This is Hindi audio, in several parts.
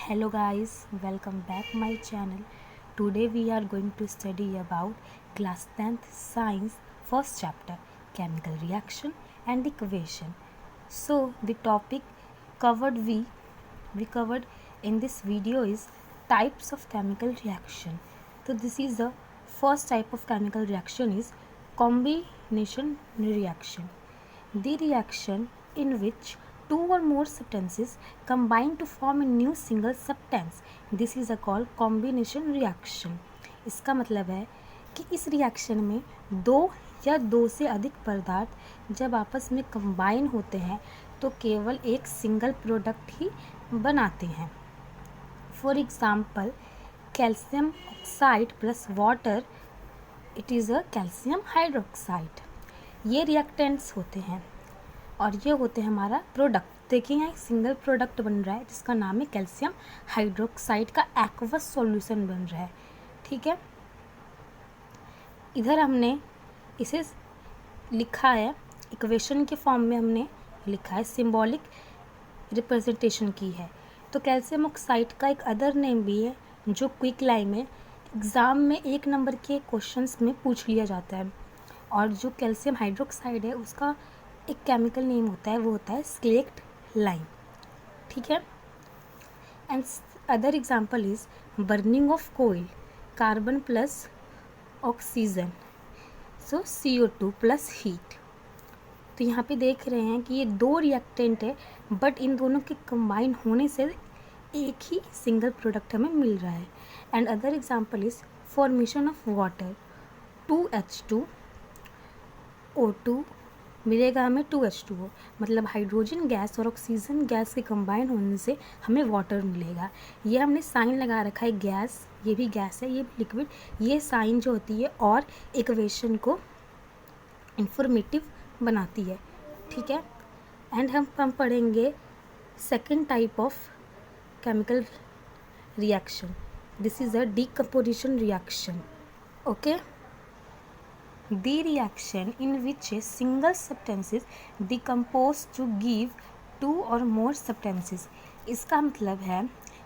Hello guys, welcome back my channel. Today we are going to study about class 10th science first chapter chemical reaction and equation. So the topic covered we covered in this video is types of chemical reaction. So this is the first type of chemical reaction is combination reaction. The reaction in which two or more substances combine to form a new single substance. This is a called combination reaction. इसका मतलब है कि इस रिएक्शन में दो या दो से अधिक पदार्थ जब आपस में कंबाइन होते हैं तो केवल एक सिंगल प्रोडक्ट ही बनाते हैं. For example calcium oxide plus water, it is a calcium hydroxide. ये रिएक्टेंट्स होते हैं और ये होते हैं हमारा प्रोडक्ट. देखिए यहाँ एक सिंगल प्रोडक्ट बन रहा है जिसका नाम है कैल्शियम हाइड्रोक्साइड का एक्वस सॉल्यूशन बन रहा है. ठीक है, इधर हमने इसे लिखा है इक्वेशन के फॉर्म में, हमने लिखा है, सिंबॉलिक रिप्रेजेंटेशन की है. तो कैल्शियम ऑक्साइड का एक अदर नेम भी है जो क्विक लाइन में एग्ज़ाम में 1 नंबर के क्वेश्चंस में पूछ लिया जाता है. और जो कैल्शियम हाइड्रोक्साइड है उसका एक केमिकल नेम होता है, वो होता है स्लेक्ट लाइम. ठीक है, and other example is burning of कोयल, carbon plus oxygen, so CO2 plus heat. तो यहाँ पे देख रहे हैं कि ये दो रिएक्टेंट है बट इन दोनों के कंबाइन होने से एक ही सिंगल प्रोडक्ट हमें मिल रहा है. And other example is formation of water, 2H2 O2 मिलेगा हमें 2H2O, मतलब हाइड्रोजन गैस और ऑक्सीजन गैस के कंबाइन होने से हमें वाटर मिलेगा. ये हमने साइन लगा रखा है गैस, ये भी गैस है, ये भी लिक्विड. ये साइन जो होती है और इक्वेशन को इंफॉर्मेटिव बनाती है. ठीक है, एंड हम पढ़ेंगे second type of chemical reaction. This is a decomposition reaction. Okay, the reaction in which a single substance is decomposed to give two or more substances. इसका मतलब है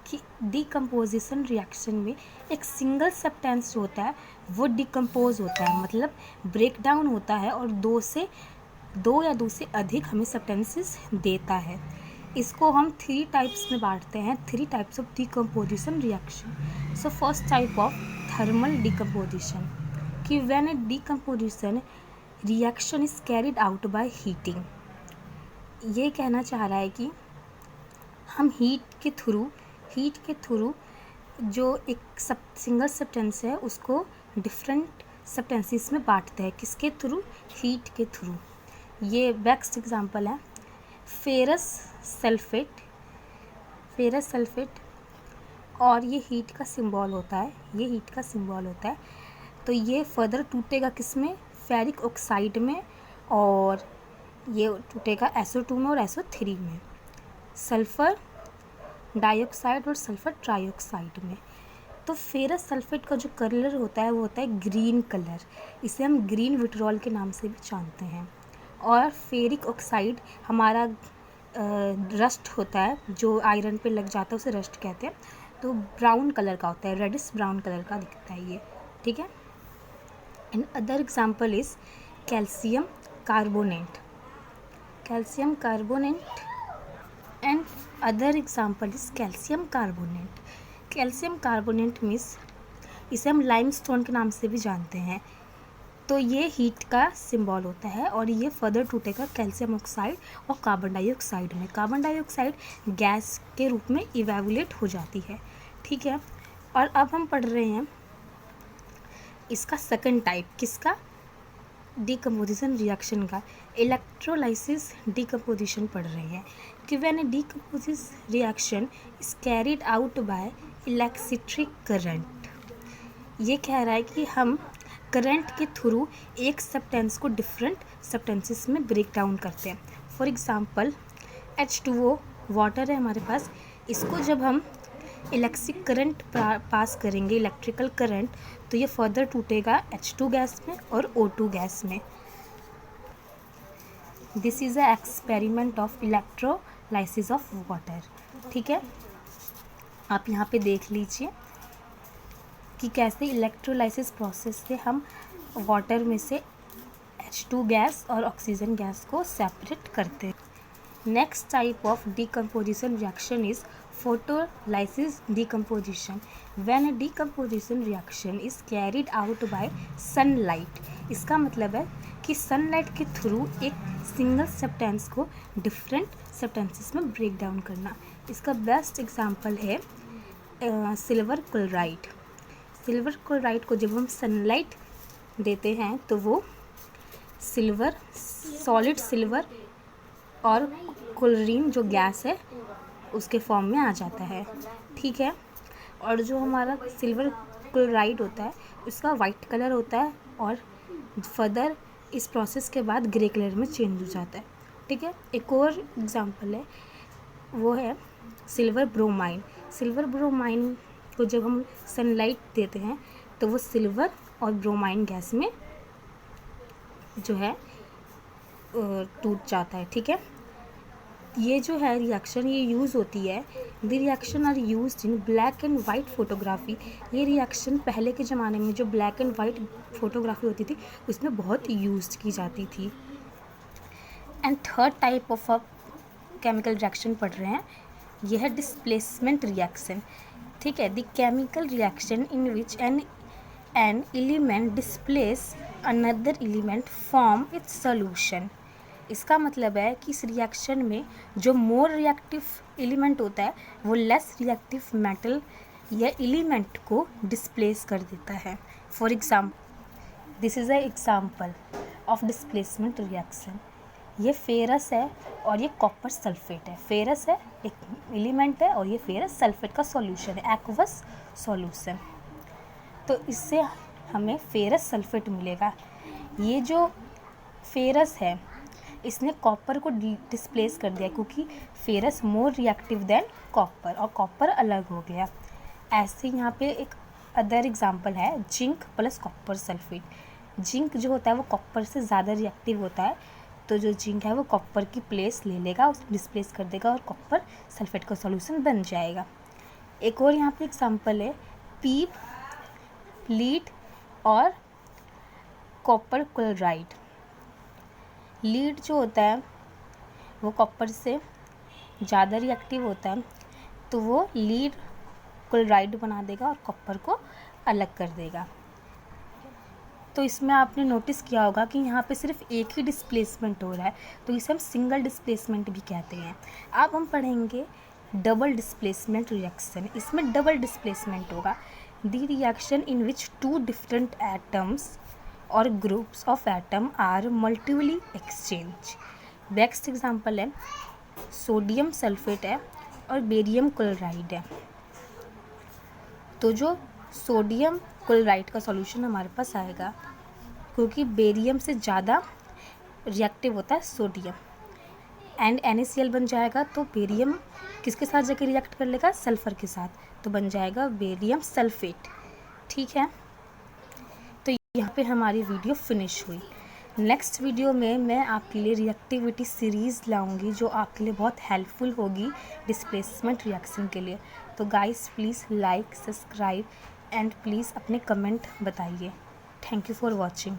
कि डिकम्पोजिशन रिएक्शन में एक सिंगल सब्सटेंस जो होता है वो डिकम्पोज होता है, मतलब ब्रेक डाउन होता है और दो या दो से अधिक हमें सब्सटेंसेस देता है. इसको हम 3 टाइप्स में बांटते हैं, 3 types of decomposition reaction. So first type of thermal decomposition, कि when a decomposition reaction is carried out by heating. ये कहना चाह रहा है कि हम हीट के थ्रू जो एक सिंगल सब्सटेंस है उसको डिफरेंट सब्सटेंसेस में बांटते हैं. किसके थ्रू? हीट के थ्रू. ये बेस्ट एग्जांपल है फेरस सल्फेट और ये हीट का सिंबल होता है. तो ये फर्दर टूटेगा किसमें? फेरिक ऑक्साइड में, और ये टूटेगा SO2 में और SO3 में, सल्फ़र डाइऑक्साइड और सल्फ़र ट्राइऑक्साइड में. तो फेरस सल्फेट का जो कलर होता है वो होता है ग्रीन कलर. इसे हम ग्रीन विट्रॉल के नाम से भी जानते हैं. और फेरिक ऑक्साइड हमारा रस्ट होता है, जो आयरन पे लग जाता है उसे रस्ट कहते हैं. तो ब्राउन कलर का होता है, रेडिश ब्राउन कलर का दिखता है ये. ठीक है, and other example is calcium carbonate and other example is calcium carbonate means इसे हम लाइमस्टोन के नाम से भी जानते हैं. तो ये हीट का सिंबल होता है और ये फर्दर टूटेगा कैल्शियम ऑक्साइड और कार्बन डाइऑक्साइड में. कार्बन डाइऑक्साइड गैस के रूप में इवेपोरेट हो जाती है. ठीक है, और अब हम पढ़ रहे हैं इसका सेकंड टाइप, किसका? डिकम्पोजिशन रिएक्शन का. इलेक्ट्रोलाइसिस डिकम्पोजिशन पढ़ रहे हैं कि when A decomposition reaction is carried out by electric current. ये कह रहा है कि हम करंट के थ्रू एक सब्सटेंस को डिफरेंट सब्सटेंसेस में ब्रेक डाउन करते हैं. फॉर एग्जांपल H2O वाटर है हमारे पास, इसको जब हम इलेक्ट्रिक करंट पास करेंगे, इलेक्ट्रिकल करंट, तो ये फर्दर टूटेगा H2 गैस में और O2 गैस में. This is a experiment of electrolysis of water. ठीक है, आप यहाँ पे देख लीजिए कि कैसे इलेक्ट्रोलाइसिस प्रोसेस से हम वाटर में से H2 गैस और ऑक्सीजन गैस को सेपरेट करते हैं। Next type of decomposition reaction is photolysis decomposition. When a decomposition reaction is carried out by sunlight, इसका मतलब है कि सनलाइट के थ्रू एक सिंगल सब्सटेंस को डिफरेंट सब्सटेंसेस में ब्रेक डाउन करना। इसका बेस्ट एग्जांपल है सिल्वर क्लोराइड। सिल्वर क्लोराइड को जब हम सनलाइट देते हैं तो वो सिल्वर, सॉलिड सिल्वर और क्लोरीन जो गैस है उसके फॉर्म में आ जाता है, ठीक है। और जो हमारा सिल्वर क्लोराइड होता है उसका वाइट कलर होता है और फर्दर इस प्रोसेस के बाद ग्रे कलर में चेंज हो जाता है, ठीक है। एक और एग्जांपल है, वो है सिल्वर ब्रोमाइन। सिल्वर ब्रोमाइन को जब हम सनलाइट देते हैं तो वो सिल्वर और ब्रोमाइन गैस में जो है टूट जाता है, ठीक है। ये जो है रिएक्शन ये यूज़ होती है, the reaction are used in black and white photography. ये रिएक्शन पहले के ज़माने में जो ब्लैक एंड वाइट फोटोग्राफी होती थी उसमें बहुत यूज़ की जाती थी। And third type of chemical reaction पढ़ रहे हैं, यह है डिस्प्लेसमेंट रिएक्शन, ठीक है। The chemical reaction in which an element displace another element form it's solution. इसका मतलब है कि इस रिएक्शन में जो मोर रिएक्टिव एलिमेंट होता है वो लेस रिएक्टिव मेटल या एलिमेंट को डिस्प्लेस कर देता है। For example, this is a example of displacement reaction. ये फेरस है और ये कॉपर सल्फेट है। फेरस है एक एलिमेंट है और ये फेरस सल्फेट का सॉल्यूशन है, एक्वस सॉल्यूशन। तो इससे हमें फेरस सल्फेट मिलेगा। ये जो फेरस है इसने कॉपर को डिस्प्लेस कर दिया क्योंकि ferrous more reactive than copper और कॉपर अलग हो गया। ऐसे यहाँ पे एक अदर एग्जांपल है zinc plus copper sulphate. Zinc जो होता है वो कॉपर से ज़्यादा रिएक्टिव होता है, तो जो जिंक है वो कॉपर की प्लेस ले लेगा, उसे डिस्प्लेस कर देगा और कॉपर सल्फेट का सॉल्यूशन बन जाएगा। एक और यहाँ पे एग्जांपल है पीप, लीड और कॉपर क्लोराइड। लीड जो होता है वो कॉपर से ज़्यादा रिएक्टिव होता है, तो वो लीड क्लोराइड बना देगा और कॉपर को अलग कर देगा। तो इसमें आपने नोटिस किया होगा कि यहाँ पे सिर्फ एक ही डिस्प्लेसमेंट हो रहा है, तो इसे हम सिंगल डिस्प्लेसमेंट भी कहते हैं। अब हम पढ़ेंगे डबल डिस्प्लेसमेंट रिएक्शन। इसमें डबल डिस्प्लेसमेंट होगा, the reaction in which two different atoms और groups of atom are multiply exchange. Next example है सोडियम सल्फेट है और बेरियम क्लोराइड है। तो जो सोडियम क्लोराइड का सॉल्यूशन हमारे पास आएगा क्योंकि बेरियम से ज़्यादा रिएक्टिव होता है सोडियम, एंड NaCl बन जाएगा। तो बेरियम किसके साथ जाकर रिएक्ट कर लेगा, सल्फ़र के साथ, तो बन जाएगा बेरियम सल्फेट, ठीक है। तो यहाँ पे हमारी वीडियो फिनिश हुई। नेक्स्ट वीडियो में मैं आपके लिए रिएक्टिविटी सीरीज़ लाऊंगी जो आपके लिए बहुत हेल्पफुल होगी डिस्प्लेसमेंट रिएक्शन के लिए। तो guys please like, subscribe and please अपने कमेंट बताइए। Thank you for watching.